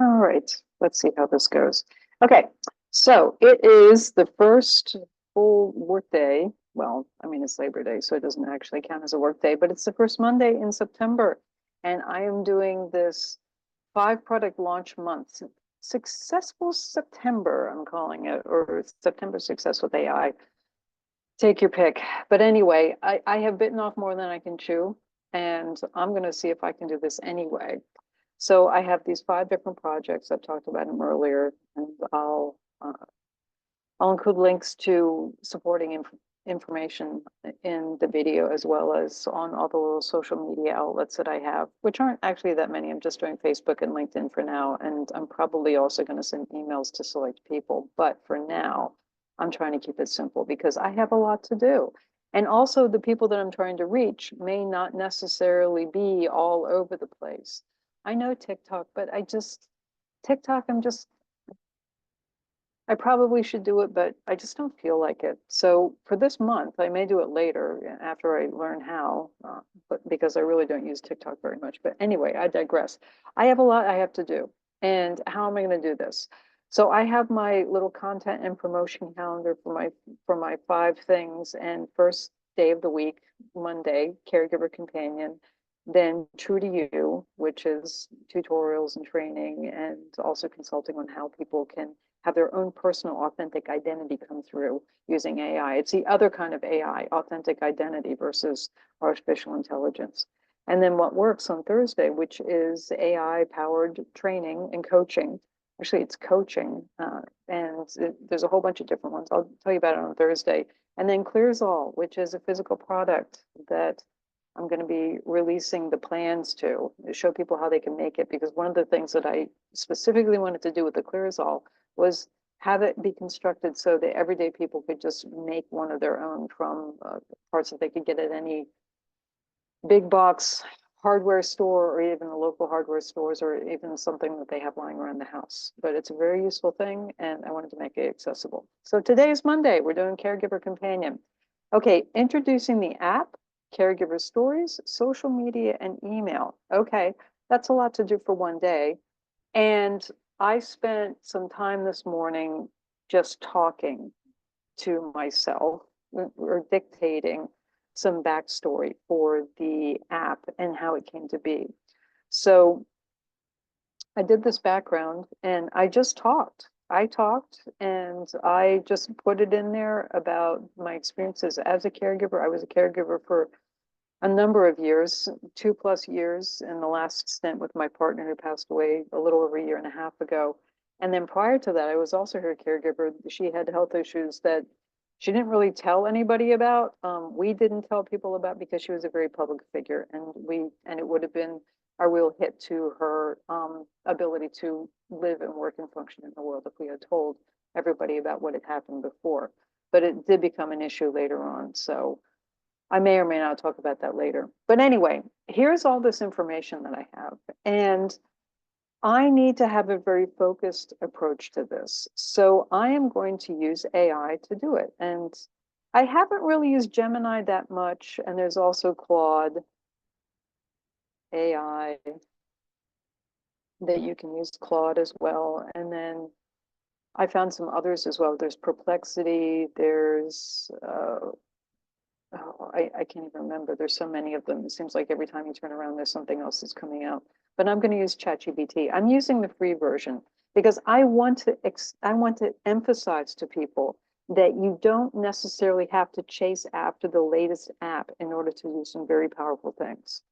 All right, let's see how this goes. Okay, so it is the first full work day. Well, I mean, it's Labor Day, so it doesn't actually count as a work day, but it's the first Monday in September. And I am doing this 5 product launch month. Successful September, I'm calling it, or September Success with AI. Take your pick. But anyway, I have bitten off more than I can chew, and I'm going to see if I can do this anyway. So I have these 5 different projects. I've talked about them earlier, and I'll include links to supporting information in the video, as well as on all the little social media outlets that I have, which aren't actually that many. I'm just doing Facebook and LinkedIn for now, and I'm probably also going to send emails to select people. But for now, I'm trying to keep it simple because I have a lot to do. And also the people that I'm trying to reach may not necessarily be all over the place. I know TikTok, but TikTok, I probably should do it, but I just don't feel like it. So for this month, I may do it later after I learn how, but because I really don't use TikTok very much. But anyway, I digress. I have a lot I have to do. And how am I going to do this? So I have my little content and promotion calendar for my 5 things. And first day of the week, Monday, Caregiver Companion. Then True to You, which is tutorials and training, and also consulting on how people can have their own personal authentic identity come through using AI. It's the other kind of AI, authentic identity versus artificial intelligence. And then What Works on Thursday, which is AI powered training and coaching. Actually, it's coaching, and there's a whole bunch of different ones. I'll tell you about it on Thursday. And then Clearzall, which is a physical product that I'm going to be releasing the plans to show people how they can make it. Because one of the things that I specifically wanted to do with the Clearzall was have it be constructed so that everyday people could just make one of their own from parts that they could get at any big box hardware store, or even the local hardware stores, or even something that they have lying around the house. But it's a very useful thing, and I wanted to make it accessible. So today is Monday. We're doing Caregiver Companion. Okay, introducing the app, caregiver stories, social media, and email. Okay, that's a lot to do for one day. And I spent some time this morning just talking to myself or dictating some backstory for the app and how it came to be. So I did this background and I just talked. I talked and I just put it in there about my experiences as a caregiver. I was a caregiver for a number of years, 2+ years, in the last stint with my partner who passed away a little over a year and a half ago. And then prior to that, I was also her caregiver. She had health issues that she didn't really tell anybody about. We didn't tell people about because she was a very public figure, and it would have been a real hit to her ability to live and work and function in the world if we had told everybody about what had happened before. But it did become an issue later on. So I may or may not talk about that later. But anyway, here's all this information that I have. And I need to have a very focused approach to this. So I am going to use AI to do it. And I haven't really used Gemini that much. And there's also Claude AI that you can use Claude as well. And then I found some others as well. There's Perplexity, there's I can't even remember. There's so many of them. It seems like every time you turn around, there's something else that's coming out. But I'm going to use ChatGPT. I'm using the free version because I want to emphasize to people that you don't necessarily have to chase after the latest app in order to do some very powerful things.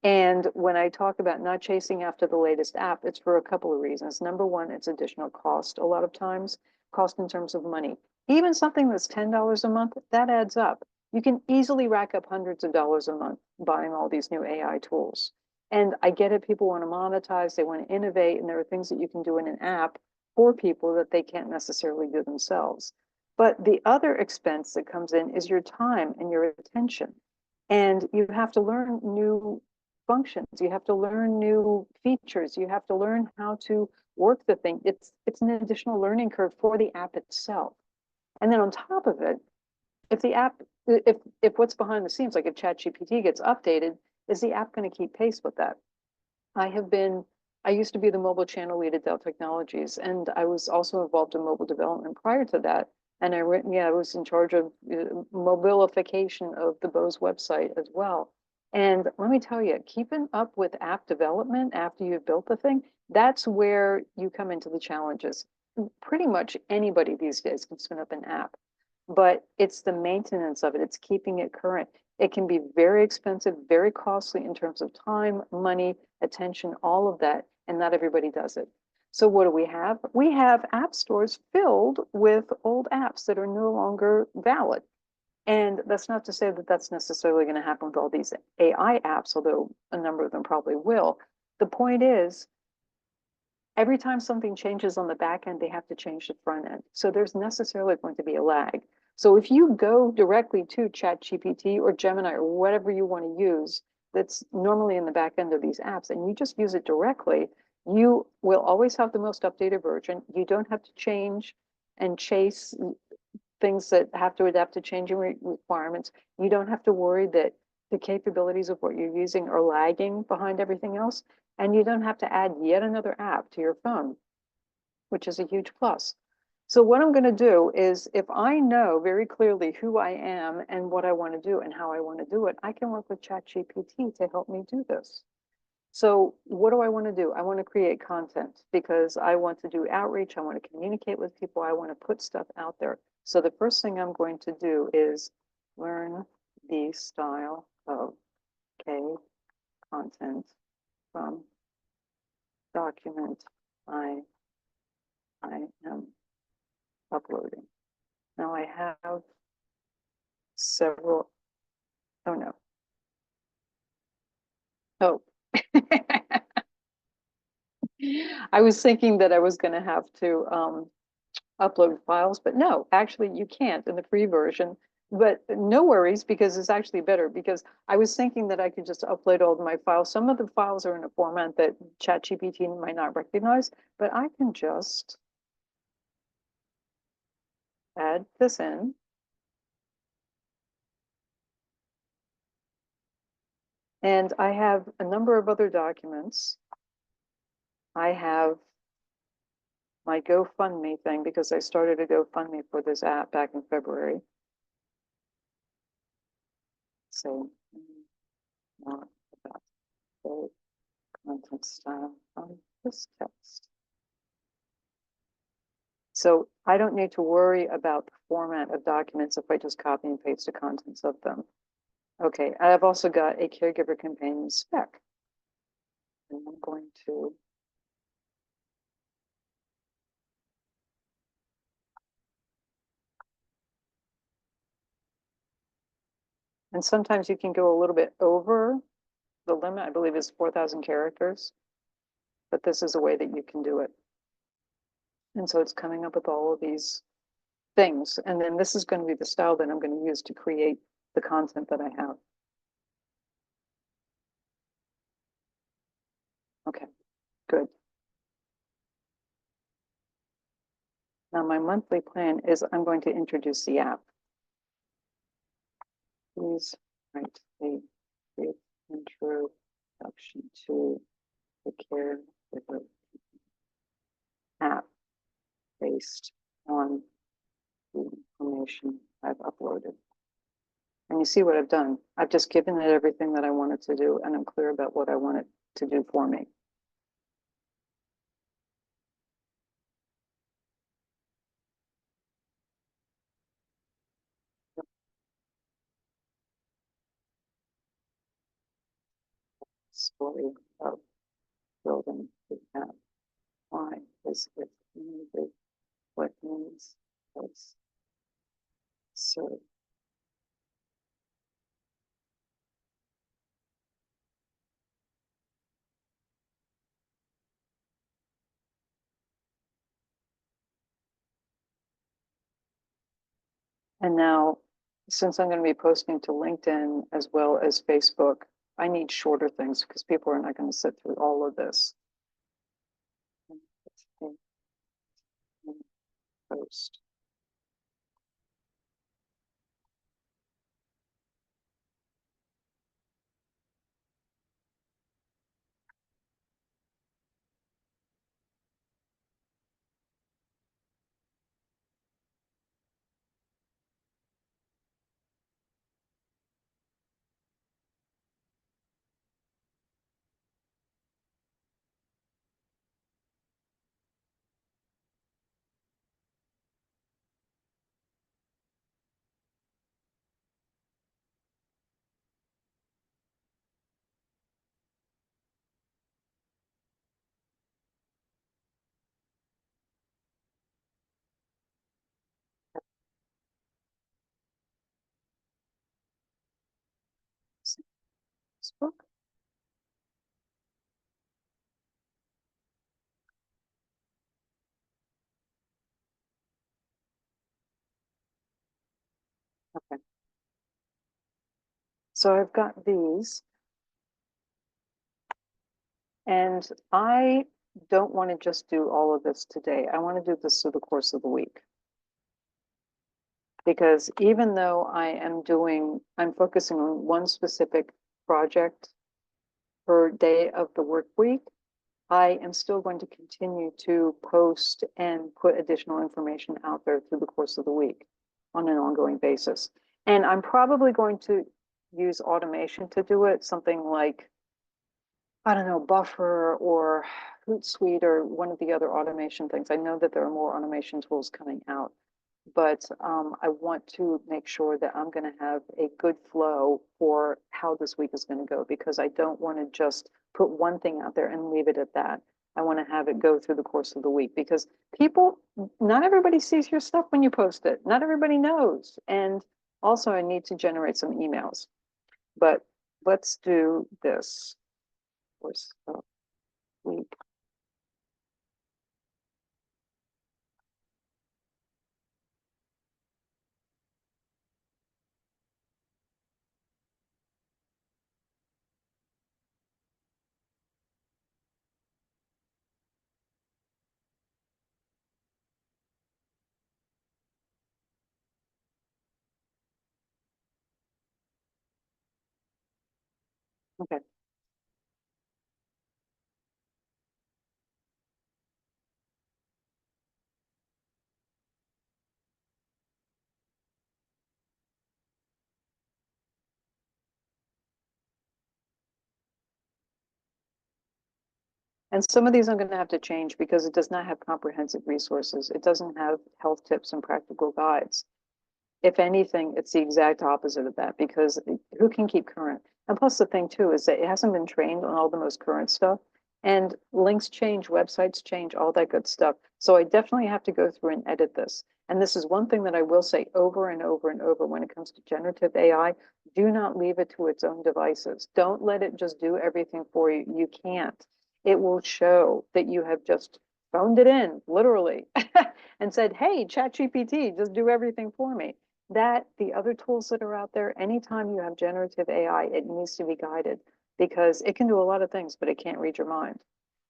And when I talk about not chasing after the latest app, it's for a couple of reasons. Number one, it's additional cost a lot of times, cost in terms of money. Even something that's $10 a month, that adds up. You can easily rack up hundreds of dollars a month buying all these new AI tools. And I get it, people want to monetize, they want to innovate, and there are things that you can do in an app for people that they can't necessarily do themselves. But the other expense that comes in is your time and your attention. And you have to learn new functions, you have to learn new features, you have to learn how to work the thing. It's an additional learning curve for the app itself. And then on top of it, if the app, if what's behind the scenes, like if ChatGPT gets updated, is the app going to keep pace with that? I have been I used to be the mobile channel lead at Dell Technologies, and I was also involved in mobile development prior to that. And I was in charge of mobilification of the Bose website as well. And let me tell you, keeping up with app development after you've built the thing, that's where you come into the challenges. Pretty much anybody these days can spin up an app, but it's the maintenance of it. It's keeping it current. It can be very expensive, very costly in terms of time, money, attention, all of that, and not everybody does it. So what do we have? We have app stores filled with old apps that are no longer valid. And that's not to say that that's necessarily going to happen with all these AI apps, although a number of them probably will. The point is, every time something changes on the back end, they have to change the front end. So there's necessarily going to be a lag. So if you go directly to ChatGPT or Gemini or whatever you want to use that's normally in the back end of these apps, and you just use it directly, you will always have the most updated version. You don't have to change and chase things that have to adapt to changing requirements. You don't have to worry that the capabilities of what you're using are lagging behind everything else. And you don't have to add yet another app to your phone, which is a huge plus. So what I'm going to do is, if I know very clearly who I am and what I want to do and how I want to do it, I can work with ChatGPT to help me do this. So what do I want to do? I want to create content because I want to do outreach. I want to communicate with people. I want to put stuff out there. So the first thing I'm going to do is learn the style of K content from document I am uploading. Now I have several, oh no. Oh. I was thinking that I was going to have to upload files, but no, actually you can't in the free version. But no worries, because it's actually better, because I was thinking that I could just upload all of my files. Some of the files are in a format that ChatGPT might not recognize, but I can just add this in. And I have a number of other documents. I have my GoFundMe thing, because I started a GoFundMe for this app back in February. So, not about the content style on this text. So I don't need to worry about the format of documents if I just copy and paste the contents of them. Okay, I've also got a Caregiver Companion spec. And I'm going to and sometimes you can go a little bit over the limit. I believe is 4,000 characters, but this is a way that you can do it. And so it's coming up with all of these things. And then this is going to be the style that I'm going to use to create the content that I have. Okay, good. Now my monthly plan is I'm going to introduce the app. Please write a brief introduction to the Caregiver app based on the information I've uploaded. And you see what I've done. I've just given it everything that I wanted to do, and I'm clear about what I want it to do for me. Story of building the app. Why is it needed? What needs was served? And now, since I'm going to be posting to LinkedIn as well as Facebook, I need shorter things because people are not going to sit through all of this. Post. Facebook. Okay. So I've got these, and I don't want to just do all of this today. I want to do this through the course of the week. Because even though I'm focusing on one specific project per day of the work week, I am still going to continue to post and put additional information out there through the course of the week on an ongoing basis. And I'm probably going to use automation to do it, something like, I don't know, Buffer or Hootsuite or one of the other automation things. I know that there are more automation tools coming out, but I want to make sure that I'm going to have a good flow for how this week is going to go, because I don't want to just put one thing out there and leave it at that. I want to have it go through the course of the week, because people, not everybody sees your stuff when you post it. Not everybody knows. And also I need to generate some emails, but let's do this course of week. Okay. And some of these I'm going to have to change because it does not have comprehensive resources. It doesn't have health tips and practical guides. If anything, it's the exact opposite of that, because who can keep current? And plus the thing too is that it hasn't been trained on all the most current stuff, and links change, websites change, all that good stuff. So I definitely have to go through and edit this. And this is one thing that I will say over and over and over when it comes to generative AI: do not leave it to its own devices. Don't let it just do everything for you. You can't. It will show that you have just phoned it in, literally, and said, hey, ChatGPT, just do everything for me. That the other tools that are out there, anytime you have generative AI, it needs to be guided, because it can do a lot of things, but it can't read your mind.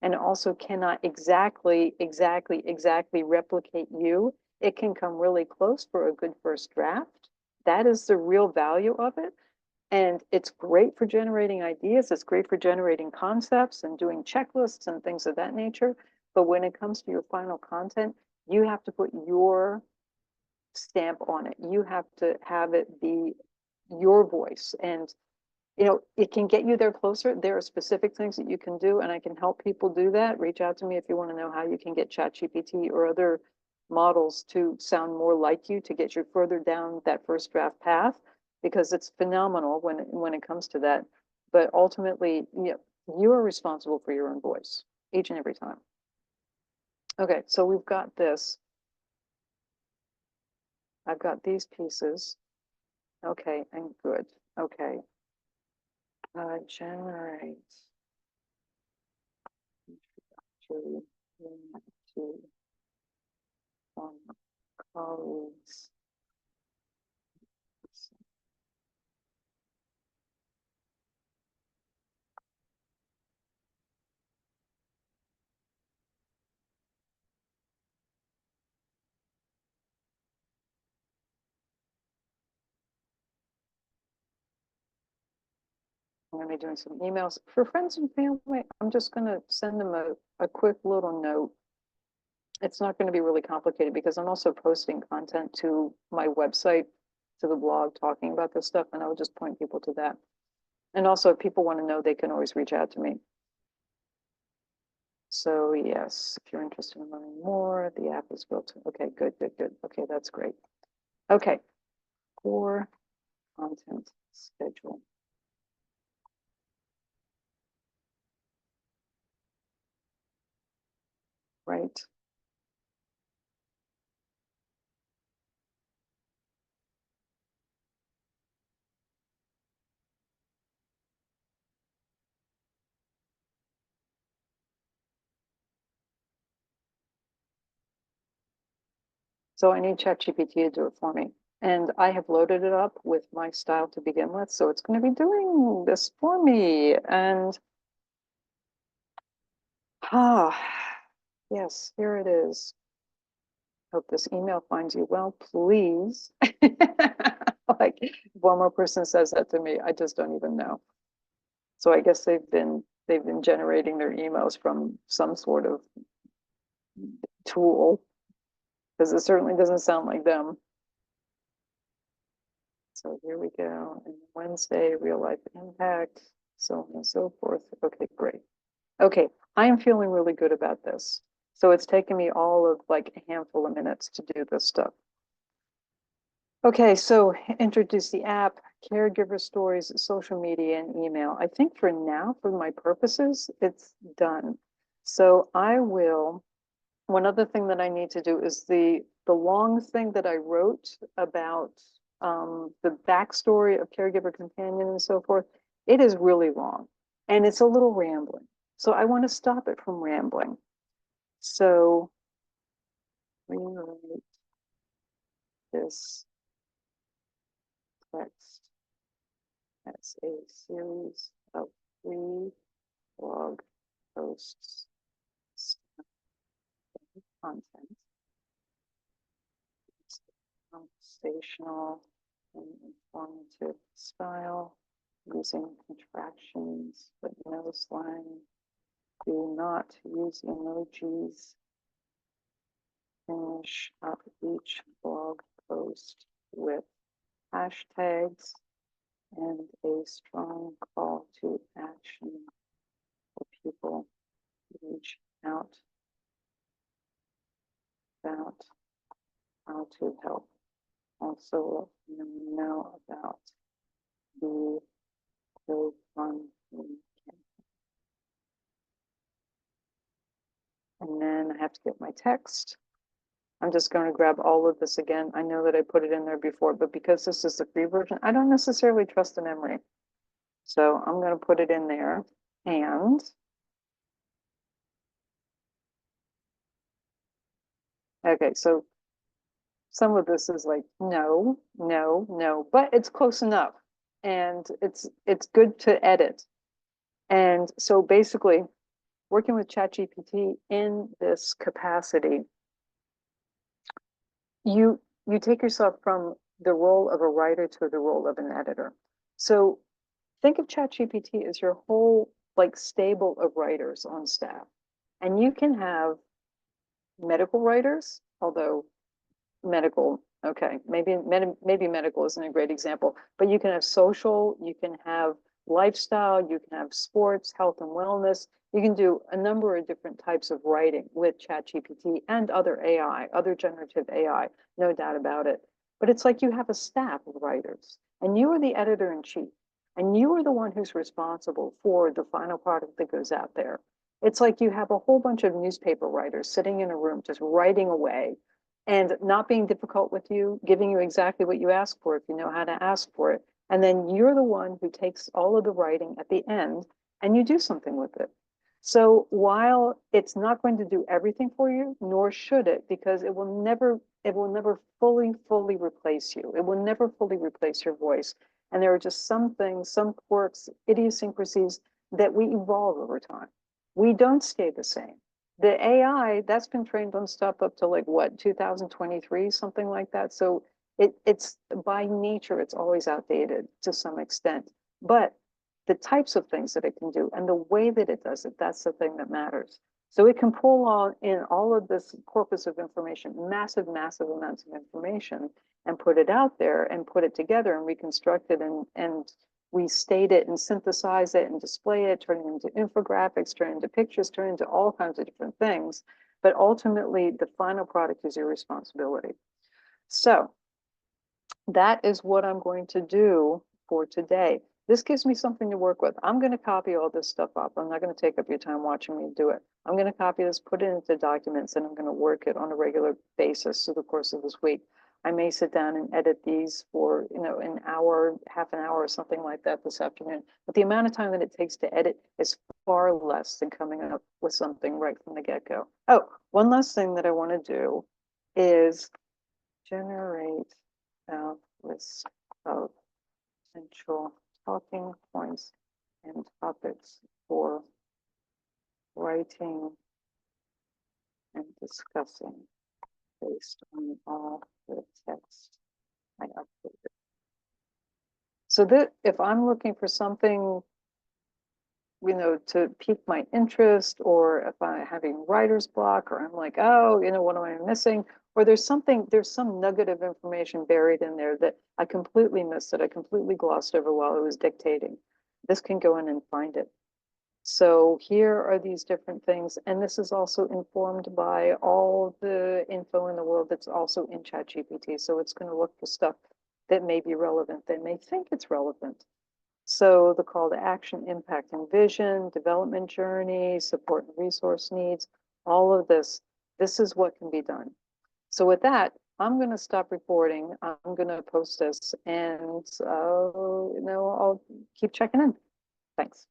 And it also cannot exactly replicate you. It can come really close for a good first draft. That is the real value of it. And it's great for generating ideas. It's great for generating concepts and doing checklists and things of that nature. But when it comes to your final content, you have to put your stamp on it. You have to have it be your voice. And, it can get you there closer. There are specific things that you can do, and I can help people do that. Reach out to me if you want to know how you can get ChatGPT or other models to sound more like you, to get you further down that first draft path, because it's phenomenal when it comes to that. But ultimately, you are responsible for your own voice each and every time. Okay, so we've got this. I've got these pieces. Okay, and good. Okay. Generate to from colleagues. I'm going to be doing some emails for friends and family. I'm just going to send them a quick little note. It's not going to be really complicated, because I'm also posting content to my website, to the blog, talking about this stuff, and I would just point people to that. And also, if people want to know, they can always reach out to me. So yes, if you're interested in learning more, the app is built. Okay, good. Okay, that's great. Okay, core content schedule. Right. So I need ChatGPT to do it for me. And I have loaded it up with my style to begin with. So it's going to be doing this for me. And ah, yes, here it is. Hope this email finds you well, please. Like one more person says that to me, I just don't even know. So I guess they've been generating their emails from some sort of tool, because it certainly doesn't sound like them. So here we go. And Wednesday, real life impact, so on and so forth. Okay, great. Okay, I am feeling really good about this. So it's taken me all of like a handful of minutes to do this stuff. Okay, so introduce the app, caregiver stories, social media, and email. I think for now, for my purposes, it's done. So I will, one other thing that I need to do is the long thing that I wrote about the backstory of Caregiver Companion and so forth. It is really long and it's a little rambling. So I want to stop it from rambling. So rewrite this text as a series of free blog posts, content, conversational and informative style, using contractions but no slang. Do not use emojis. Finish up each blog post with hashtags and a strong call to action for people to reach out about how to help. Also, let me know about the GoFundMe. And then I have to get my text. I'm just going to grab all of this again. I know that I put it in there before, but because this is the free version, I don't necessarily trust the memory. So I'm going to put it in there. And okay, so some of this is like, no, no, no, but it's close enough. And it's good to edit. And so basically, working with ChatGPT in this capacity, you take yourself from the role of a writer to the role of an editor. So think of ChatGPT as your whole like stable of writers on staff. And you can have medical writers, although medical, okay, maybe medical isn't a great example, but you can have social, you can have lifestyle, you can have sports, health and wellness. You can do a number of different types of writing with ChatGPT and other AI, other generative AI, no doubt about it. But it's like you have a staff of writers and you are the editor in chief and you are the one who's responsible for the final product that goes out there. It's like you have a whole bunch of newspaper writers sitting in a room just writing away and not being difficult with you, giving you exactly what you ask for if you know how to ask for it. And then you're the one who takes all of the writing at the end and you do something with it. So while it's not going to do everything for you, nor should it, because it will never fully replace you. It will never fully replace your voice. And there are just some things, some quirks, idiosyncrasies that we evolve over time. We don't stay the same. The AI that's been trained on stuff up to like what 2023, something like that. So it's by nature, it's always outdated to some extent. But the types of things that it can do and the way that it does it, that's the thing that matters. So it can pull on in all of this corpus of information, massive, massive amounts of information, and put it out there and put it together and reconstruct it and restate it and synthesize it and display it, turn it into infographics, turn it into pictures, turn it into all kinds of different things. But ultimately, the final product is your responsibility. So that is what I'm going to do for today. This gives me something to work with. I'm going to copy all this stuff up. I'm not going to take up your time watching me do it. I'm going to copy this, put it into documents, and I'm going to work it on a regular basis through the course of this week. I may sit down and edit these for, an hour, half an hour, or something like that this afternoon. But the amount of time that it takes to edit is far less than coming up with something right from the get-go. Oh, one last thing that I want to do is generate a list of potential talking points and topics for writing and discussing based on all the text I uploaded. So that if I'm looking for something, to pique my interest, or if I'm having writer's block, or I'm like, oh, what am I missing? Or there's some nugget of information buried in there that I completely missed, that I completely glossed over while I was dictating. This can go in and find it. So here are these different things. And this is also informed by all the info in the world that's also in ChatGPT. So it's going to look for stuff that may be relevant, that may think it's relevant. So the call to action, impact and vision, development journey, support and resource needs, all of this is what can be done. So with that, I'm going to stop recording. I'm going to post this, and I'll keep checking in. Thanks.